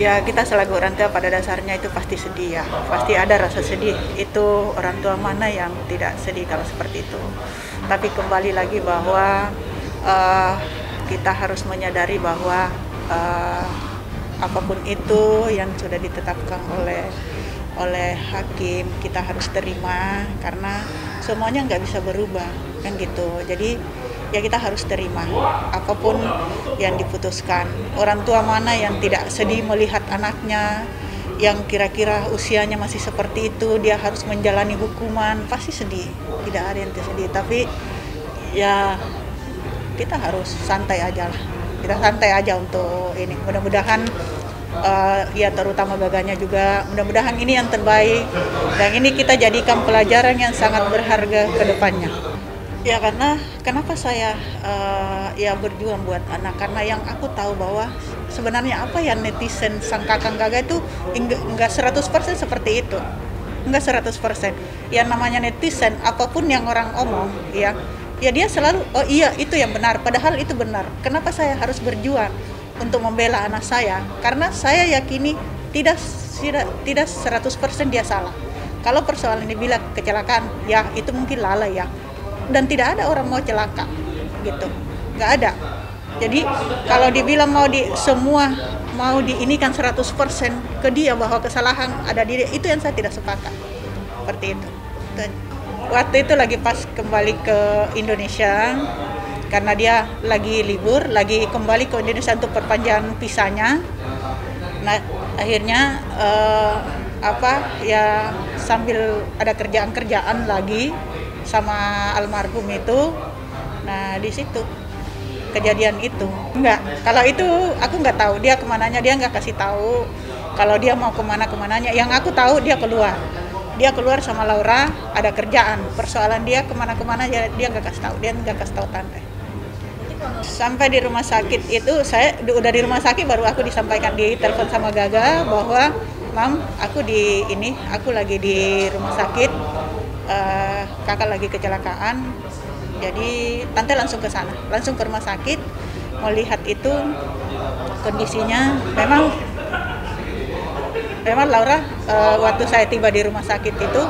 Ya, kita selaku orang tua pada dasarnya itu pasti sedih ya, pasti ada rasa sedih. Itu orang tua mana yang tidak sedih kalau seperti itu. Tapi kembali lagi bahwa eh, kita harus menyadari bahwa eh, apapun itu yang sudah ditetapkan oleh hakim, kita harus terima karena semuanya nggak bisa berubah kan gitu. Jadi ya kita harus terima apapun yang diputuskan. Orang tua mana yang tidak sedih melihat anaknya yang kira-kira usianya masih seperti itu, dia harus menjalani hukuman, pasti sedih. Tidak ada yang tidak sedih, tapi ya kita harus santai aja lah. Kita santai aja untuk ini. Mudah-mudahan ya terutama gaganya juga, mudah-mudahan ini yang terbaik dan ini kita jadikan pelajaran yang sangat berharga ke depannya. Ya karena kenapa saya ya berjuang buat anak, karena yang aku tahu bahwa sebenarnya apa yang netizen sangkakan Gaga itu enggak 100% seperti itu. Enggak 100%. Yang namanya netizen, apapun yang orang omong ya dia selalu oh iya itu yang benar, padahal itu benar. Kenapa saya harus berjuang untuk membela anak saya? Karena saya yakini tidak 100% dia salah. Kalau persoalan dibilang kecelakaan, ya itu mungkin lalai ya. Dan tidak ada orang mau celaka gitu, nggak ada. Jadi kalau dibilang semua mau diinikan 100% ke dia bahwa kesalahan ada di dia, itu yang saya tidak sepakat seperti itu. Waktu itu lagi pas kembali ke Indonesia karena dia lagi libur, lagi kembali ke Indonesia untuk perpanjangan visanya. Nah akhirnya ya sambil ada kerjaan lagi sama almarhum itu. Nah di situ kejadian itu kalau itu aku nggak tahu dia kemananya, dia nggak kasih tahu kalau dia mau kemananya. Yang aku tahu dia keluar sama Laura, ada kerjaan, persoalan dia kemana dia nggak kasih tahu tante. Sampai di rumah sakit itu saya udah di rumah sakit baru aku disampaikan di telepon sama Gaga bahwa Mam, aku lagi di rumah sakit, kakak lagi kecelakaan, jadi tante langsung ke sana, langsung ke rumah sakit melihat itu kondisinya. Memang Laura waktu saya tiba di rumah sakit itu,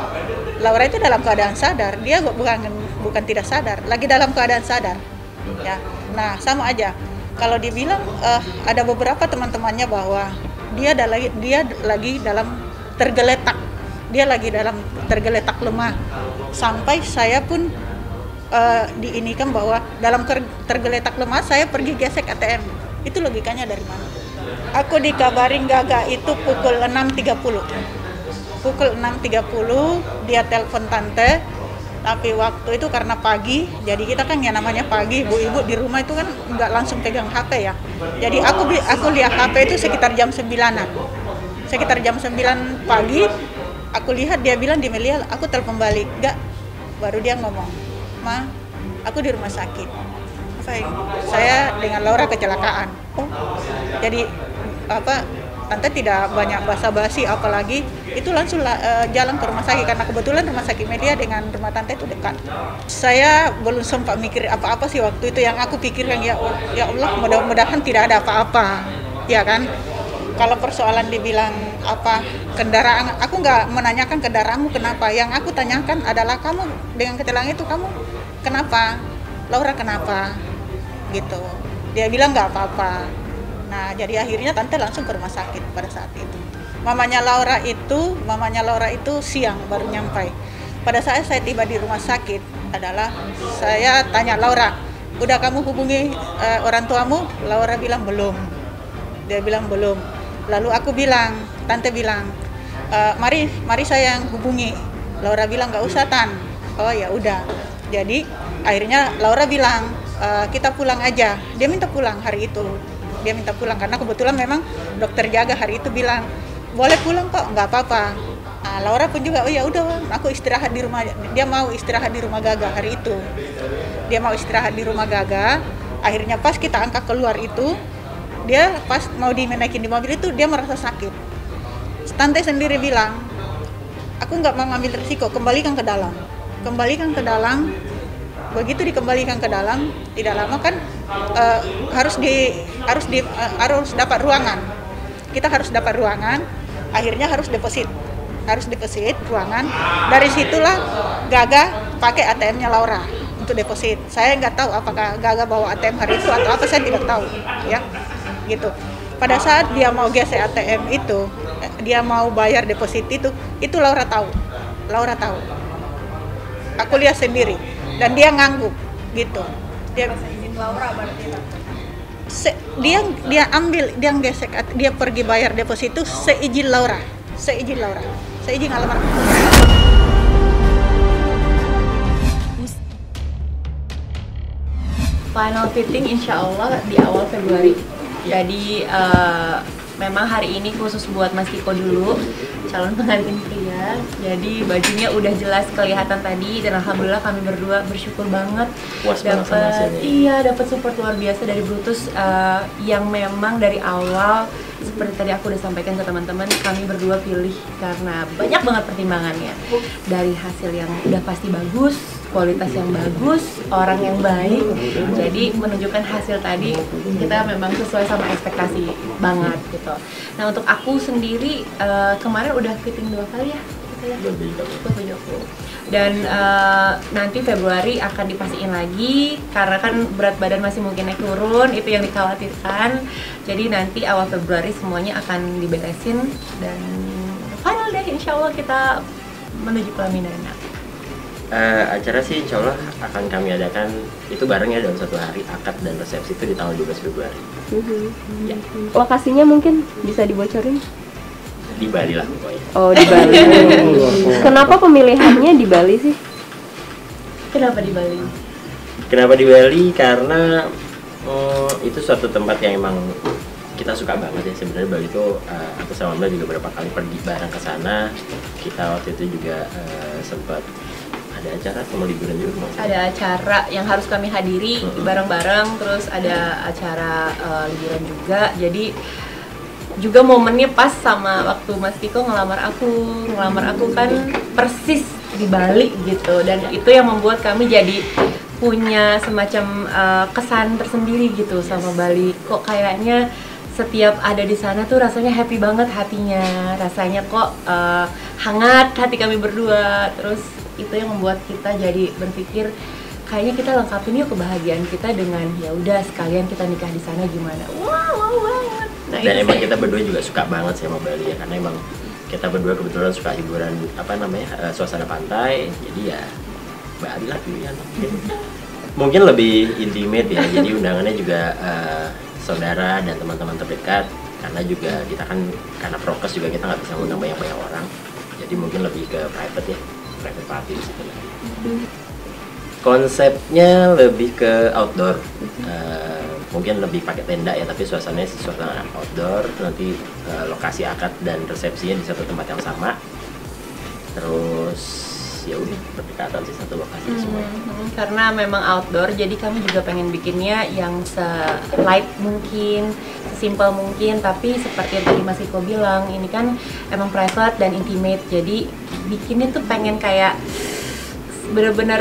Laura itu dalam keadaan sadar, dia bukan tidak sadar, lagi dalam keadaan sadar ya. Nah sama aja kalau dibilang ada beberapa teman-temannya bahwa dia lagi dalam tergeletak. Dia lagi dalam tergeletak lemah, sampai saya pun diinikan bahwa dalam tergeletak lemah saya pergi gesek ATM. Itu logikanya dari mana? Aku dikabarin Gaga itu pukul 6.30. Pukul 6.30 dia telepon tante, tapi waktu itu karena pagi, jadi kita kan ya namanya pagi, ibu-ibu di rumah itu kan nggak langsung pegang HP ya. Jadi aku lihat HP itu sekitar jam 9-an. Sekitar jam 9 pagi aku lihat dia bilang di Melia, aku telepon balik, enggak, baru dia ngomong, Ma, aku di rumah sakit. Saya dengan Laura kecelakaan. Oh, jadi tante tidak banyak basa-basi, apalagi itu langsung jalan ke rumah sakit karena kebetulan rumah sakit Melia dengan rumah tante itu dekat. Saya belum sempat mikir apa-apa sih waktu itu. Yang aku pikirkan ya Allah, mudah-mudahan tidak ada apa-apa, ya kan. Kalau persoalan dibilang kendaraan, aku nggak menanyakan kendaraanmu kenapa. Yang aku tanyakan adalah kamu dengan kecelakaan itu kamu kenapa? Laura kenapa? Gitu. Dia bilang nggak apa-apa. Nah jadi akhirnya tante langsung ke rumah sakit pada saat itu. Mamanya Laura itu siang baru nyampai. Pada saat saya tiba di rumah sakit adalah saya tanya Laura, udah kamu hubungi orang tuamu? Laura bilang belum. Dia bilang belum. Lalu aku bilang, tante bilang, mari saya yang hubungi. Laura bilang nggak usah Tan. Oh ya udah. Jadi akhirnya Laura bilang kita pulang aja. Dia minta pulang hari itu. Dia minta pulang karena kebetulan memang dokter jaga hari itu bilang boleh pulang kok, nggak apa-apa. Nah, Laura pun juga oh ya udah, aku istirahat di rumah. Dia mau istirahat di rumah Gaga hari itu. Dia mau istirahat di rumah Gaga. Akhirnya pas kita angkat keluar itu, dia pas mau dinaikin di mobil itu dia merasa sakit. Tante sendiri bilang, aku nggak mau ngambil risiko, kembalikan ke dalam. Begitu dikembalikan ke dalam, tidak lama kan harus dapat ruangan. kita harus dapat ruangan, akhirnya harus deposit ruangan. Dari situlah Gaga pakai ATM-nya Laura untuk deposit. Saya nggak tahu apakah Gaga bawa ATM hari itu atau apa, saya tidak tahu, ya, gitu. Pada saat dia mau gesek ATM itu, dia mau bayar deposit itu Laura tahu. Aku lihat sendiri, dan dia ngangguk, gitu. Dia izin Laura berarti. Dia ambil, dia gesek, dia pergi bayar deposit itu seizin Laura, seizin alamat. Final fitting insya Allah di awal Februari. Jadi memang hari ini khusus buat Mas Kiko dulu, calon pengantin pria. Jadi bajunya udah jelas kelihatan tadi, dan alhamdulillah kami berdua bersyukur banget dapat support luar biasa dari Brutus yang memang dari awal seperti tadi aku udah sampaikan ke teman-teman, kami berdua pilih karena banyak banget pertimbangannya. Dari hasil yang udah pasti bagus, kualitas yang bagus, orang yang baik. Jadi menunjukkan hasil tadi kita memang sesuai sama ekspektasi banget gitu. Nah, untuk aku sendiri kemarin udah fitting 2 kali ya. Dan nanti Februari akan dipastiin lagi karena kan berat badan masih mungkin naik turun, itu yang dikhawatirkan. Jadi nanti awal Februari semuanya akan diberesin dan final deh, insya Allah kita menuju pelaminan. Acara sih insya Allah akan kami adakan itu bareng ya dalam 1 hari, akad dan resepsi itu di tanggal 12 Februari. Ya. Lokasinya mungkin bisa dibocorin? Di Bali lah pokoknya. Oh, di Bali. Kenapa pemilihannya di Bali sih? Kenapa di Bali? Kenapa di Bali? Karena itu suatu tempat yang emang kita suka banget ya. Sebenarnya Bali itu aku sama Mbak juga beberapa kali pergi bareng ke sana. Kita waktu itu juga sempat ada acara sama liburan juga. Ada acara yang harus kami hadiri bareng-bareng, terus ada acara liburan juga. Jadi juga momennya pas sama waktu Mas Kiko ngelamar aku kan persis di Bali gitu, dan itu yang membuat kami jadi punya semacam kesan tersendiri gitu sama Bali. Kok kayaknya setiap ada di sana tuh rasanya happy banget hatinya, rasanya kok hangat hati kami berdua. Terus itu yang membuat kita jadi berpikir kayaknya kita lengkapin yuk kebahagiaan kita dengan ya udah sekalian kita nikah di sana gimana. Wow banget. Nah, dan emang kita berdua juga suka banget sama Bali ya, karena emang kita berdua kebetulan suka hiburan suasana pantai, jadi ya Bali lah pilihan. Mungkin lebih intimate ya, jadi undangannya juga saudara dan teman-teman terdekat, karena juga kita kan karena prokes juga kita nggak bisa ngundang banyak orang, jadi mungkin lebih ke private party sebenarnya. Konsepnya lebih ke outdoor, mungkin lebih pakai tenda ya, tapi suasananya suasana outdoor. Nanti lokasi akad dan resepsinya di satu tempat yang sama. Terus ya udah berdekatan sih satu lokasi semuanya. Karena memang outdoor, jadi kami juga pengen bikinnya yang se-light mungkin, sesimpel mungkin, tapi seperti yang tadi Mas Kiko bilang, ini kan emang private dan intimate, jadi bikinnya tuh pengen kayak benar-benar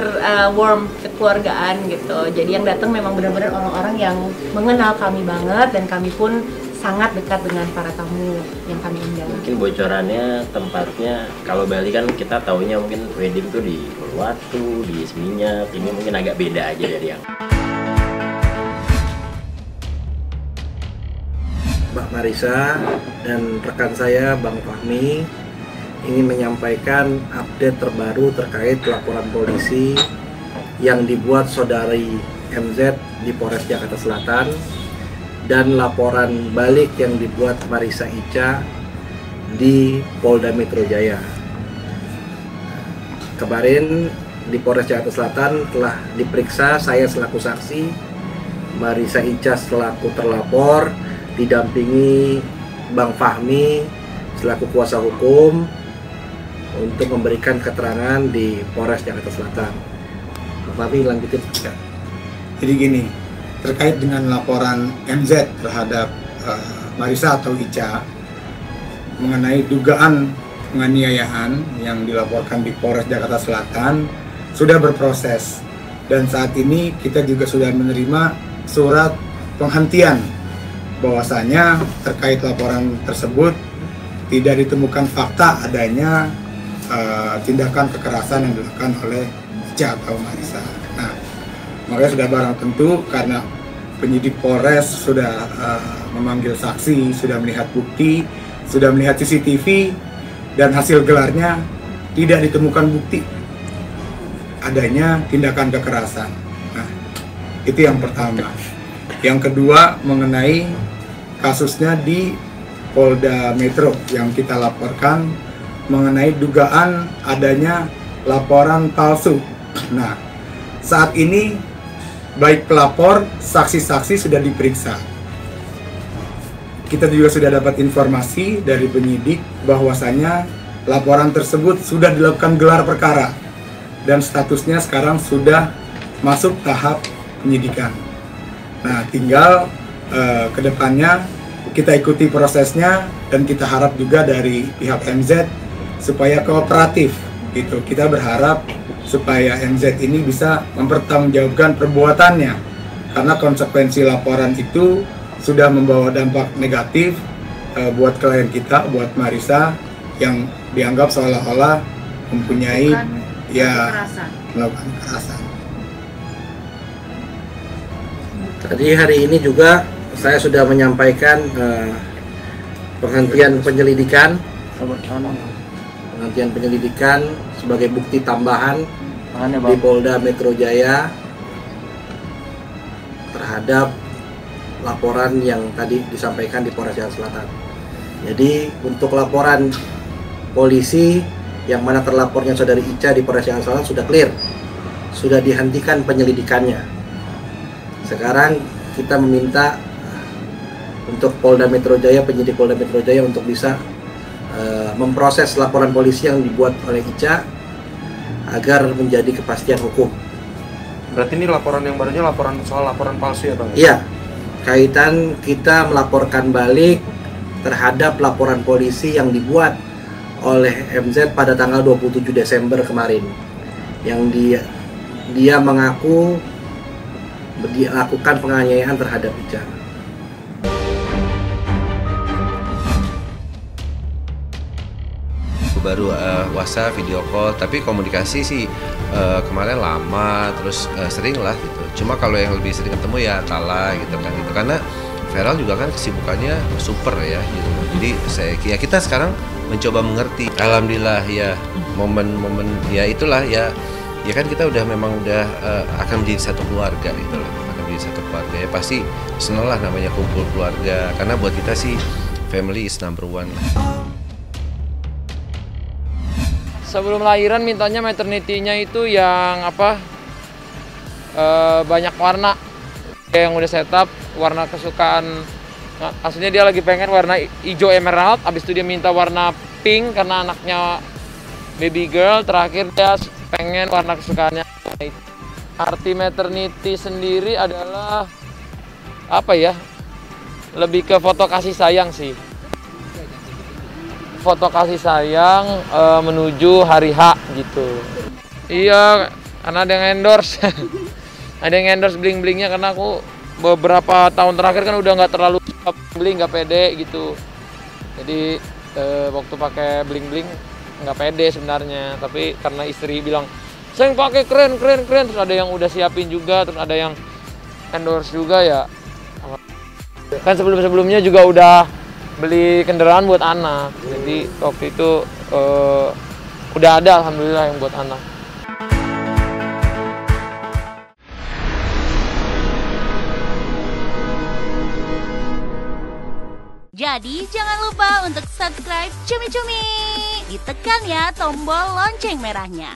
warm, kekeluargaan gitu. Jadi yang datang memang benar-benar orang-orang yang mengenal kami banget, dan kami pun sangat dekat dengan para tamu yang kami undang. Mungkin bocorannya tempatnya, kalau Bali kan kita taunya mungkin wedding tuh di Uluwatu, di Seminyak, ini mungkin agak beda aja dari yang Mbak Marisa dan rekan saya Bang Fahmi ingin menyampaikan update terbaru terkait laporan polisi yang dibuat saudari MZ di Polres Jakarta Selatan dan laporan balik yang dibuat Marisa Ica di Polda Metro Jaya. Kemarin di Polres Jakarta Selatan telah diperiksa saya selaku saksi, Marisa Ica selaku terlapor, didampingi Bang Fahmi selaku kuasa hukum untuk memberikan keterangan di Polres Jakarta Selatan. Bang Fahmi lanjutin. Jadi gini, terkait dengan laporan MZ terhadap Marisa atau Ica mengenai dugaan penganiayaan yang dilaporkan di Polres Jakarta Selatan sudah berproses, dan saat ini kita juga sudah menerima surat penghentian bahwasanya terkait laporan tersebut tidak ditemukan fakta adanya tindakan kekerasan yang dilakukan oleh Ica atau Marisa. Nah, makanya sudah barang tentu karena penyidik Polres sudah memanggil saksi, sudah melihat bukti, sudah melihat CCTV, dan hasil gelarnya tidak ditemukan bukti adanya tindakan kekerasan. Nah, itu yang pertama. Yang kedua mengenai kasusnya di Polda Metro yang kita laporkan mengenai dugaan adanya laporan palsu. Nah, saat ini baik pelapor, saksi-saksi sudah diperiksa. Kita juga sudah dapat informasi dari penyidik bahwasanya laporan tersebut sudah dilakukan gelar perkara dan statusnya sekarang sudah masuk tahap penyidikan. Nah, tinggal kedepannya kita ikuti prosesnya dan kita harap juga dari pihak MZ supaya kooperatif gitu. Kita berharap supaya MZ ini bisa mempertanggungjawabkan perbuatannya karena konsekuensi laporan itu sudah membawa dampak negatif buat klien kita, buat Marisa yang dianggap seolah-olah mempunyai melakukan kekerasan. Tadi hari ini juga saya sudah menyampaikan penghentian penyelidikan sebagai bukti tambahan di Polda Metro Jaya terhadap laporan yang tadi disampaikan di Polres Jakarta Selatan. Jadi untuk laporan polisi yang mana terlapornya saudari Ica di Polres Jakarta Selatan sudah clear, sudah dihentikan penyelidikannya. Sekarang kita meminta untuk Polda Metro Jaya, penyidik Polda Metro Jaya untuk bisa memproses laporan polisi yang dibuat oleh Ica agar menjadi kepastian hukum. Berarti ini laporan yang barunya soal laporan palsu ya Bang? Iya, kaitan kita melaporkan balik terhadap laporan polisi yang dibuat oleh MZ pada tanggal 27 Desember kemarin, yang dia mengaku melakukan penganiayaan terhadap Ica. Baru WhatsApp, video call, tapi komunikasi sih kemarin lama, terus sering lah gitu. Cuma kalau yang lebih sering ketemu ya Tala gitu kan, gitu. Karena Feral juga kan kesibukannya super ya gitu. Jadi kita sekarang mencoba mengerti. Alhamdulillah ya, momen-momen ya itulah ya kan kita memang udah akan menjadi satu keluarga gitu loh. Akan menjadi satu keluarga ya, pasti seneng lah namanya kumpul keluarga, karena buat kita sih family is number one. Sebelum lahiran mintanya maternity-nya itu yang banyak warna. Yang udah setup warna kesukaan. Nah, aslinya dia lagi pengen warna hijau emerald, habis itu dia minta warna pink karena anaknya baby girl. Terakhir dia pengen warna kesukaannya. Arti maternity sendiri adalah lebih ke foto kasih sayang sih. Foto kasih sayang menuju hari H gitu. Iya, karena ada yang endorse. Ada yang endorse bling-blingnya karena aku beberapa tahun terakhir kan udah nggak terlalu bling, nggak pede gitu. Jadi waktu pakai bling-bling nggak pede sebenarnya. Tapi karena istri bilang, "Sayang pakai keren," terus ada yang udah siapin juga, terus ada yang endorse juga ya. Kan sebelum-sebelumnya juga udah beli kendaraan buat anak, jadi waktu itu udah ada alhamdulillah yang buat anak. Jadi jangan lupa untuk subscribe Cumi Cumi, ditekan ya tombol lonceng merahnya.